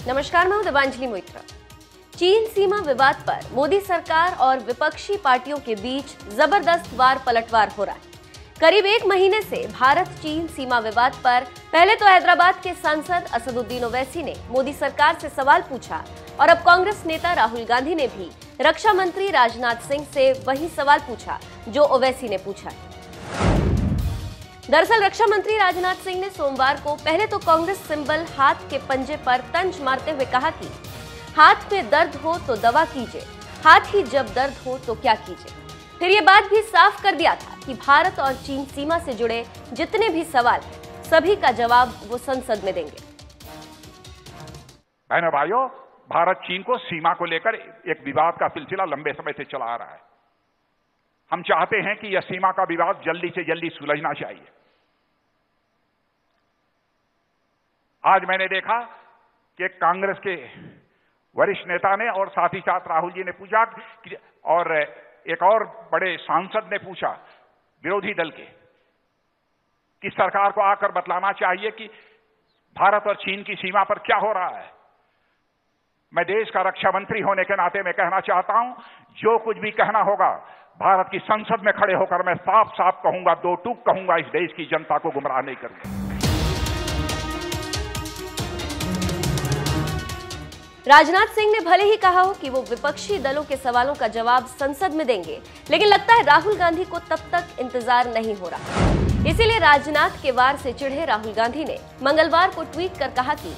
नमस्कार, मैं हूं देवांजलि मोइत्रा। चीन सीमा विवाद पर मोदी सरकार और विपक्षी पार्टियों के बीच जबरदस्त वार पलटवार हो रहा है। करीब एक महीने से भारत चीन सीमा विवाद पर पहले तो हैदराबाद के सांसद असदुद्दीन ओवैसी ने मोदी सरकार से सवाल पूछा और अब कांग्रेस नेता राहुल गांधी ने भी रक्षा मंत्री राजनाथ सिंह से वही सवाल पूछा जो ओवैसी ने पूछा। दरअसल रक्षा मंत्री राजनाथ सिंह ने सोमवार को पहले तो कांग्रेस सिंबल हाथ के पंजे पर तंज मारते हुए कहा कि हाथ में दर्द हो तो दवा कीजिए, हाथ ही जब दर्द हो तो क्या कीजिए। फिर ये बात भी साफ कर दिया था कि भारत और चीन सीमा से जुड़े जितने भी सवाल हैं, सभी का जवाब वो संसद में देंगे। बहनों भाइयों, भारत चीन को सीमा को लेकर एक विवाद का सिलसिला लंबे समय से चला आ रहा है। हम चाहते हैं कि यह सीमा का विवाद जल्दी से जल्दी सुलझना चाहिए। आज मैंने देखा कि कांग्रेस के वरिष्ठ नेता ने और साथ ही साथ राहुल जी ने पूछा कि, और एक और बड़े सांसद ने पूछा विरोधी दल के, कि सरकार को आकर बतलाना चाहिए कि भारत और चीन की सीमा पर क्या हो रहा है। मैं देश का रक्षा मंत्री होने के नाते मैं कहना चाहता हूं, जो कुछ भी कहना होगा भारत की संसद में खड़े होकर मैं साफ साफ कहूंगा, दो टूक कहूंगा, इस देश की जनता को गुमराह नहीं करूंगा। राजनाथ सिंह ने भले ही कहा हो कि वो विपक्षी दलों के सवालों का जवाब संसद में देंगे, लेकिन लगता है राहुल गांधी को तब तक इंतजार नहीं हो रहा। इसीलिए राजनाथ के वार से चिढ़े राहुल गांधी ने मंगलवार को ट्वीट कर कहा कि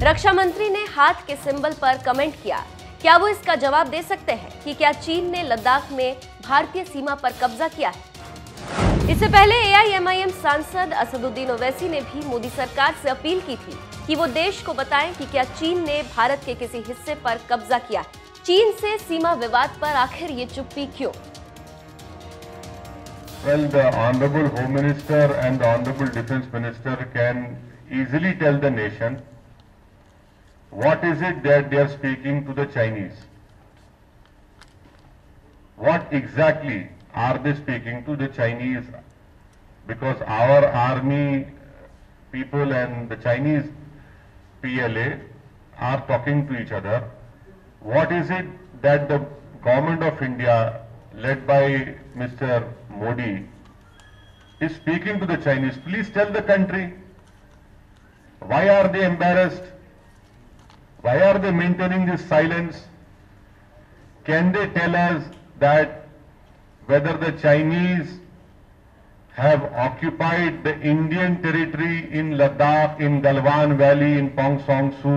रक्षा मंत्री ने हाथ के सिंबल पर कमेंट किया, क्या वो इसका जवाब दे सकते हैं कि क्या चीन ने लद्दाख में भारतीय सीमा पर कब्जा किया है। इससे पहले एआईएमआईएम सांसद असदुद्दीन ओवैसी ने भी मोदी सरकार से अपील की थी कि वो देश को बताएं कि क्या चीन ने भारत के किसी हिस्से पर कब्जा किया है। चीन से सीमा विवाद पर आखिर ये चुप्पी क्यों? Well, the Honorable Home Minister and the Honorable Defence Minister can easily tell the nation what is it that they are speaking to the Chinese. What exactly are they speaking to the Chinese? Because our army people and the Chinese PLA are talking to each other. What is it that the government of India, led by Mr. Modi, is speaking to the Chinese? Please tell the country. Why are they embarrassed? Why are they maintaining this silence? Can they tell us that whether the Chinese have occupied the Indian territory in Ladakh, in Galwan Valley, in Pong Song Su?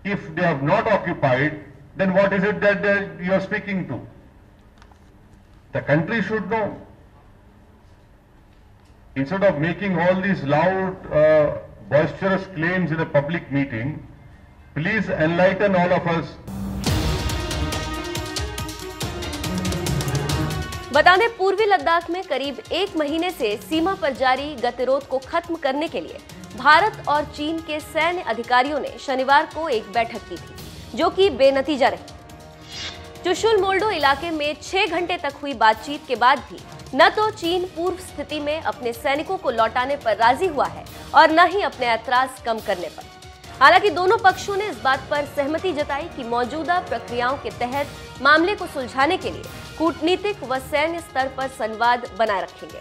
If they have not occupied, then what is it that you are speaking to? The country should know. Instead of making all these loud, boisterous claims in a public meeting, please enlighten all of us. बता दें, पूर्वी लद्दाख में करीब एक महीने से सीमा पर जारी गतिरोध को खत्म करने के लिए भारत और चीन के सैन्य अधिकारियों ने शनिवार को एक बैठक की थी, जो कि बेनतीजा रही। चुशुल मोल्डो इलाके में 6 घंटे तक हुई बातचीत के बाद भी न तो चीन पूर्व स्थिति में अपने सैनिकों को लौटाने पर राजी हुआ है और न ही अपने ऐतराज कम करने पर। हालांकि दोनों पक्षों ने इस बात पर सहमति जताई कि मौजूदा प्रक्रियाओं के तहत मामले को सुलझाने के लिए कूटनीतिक व सैन्य स्तर पर संवाद बनाए रखेंगे।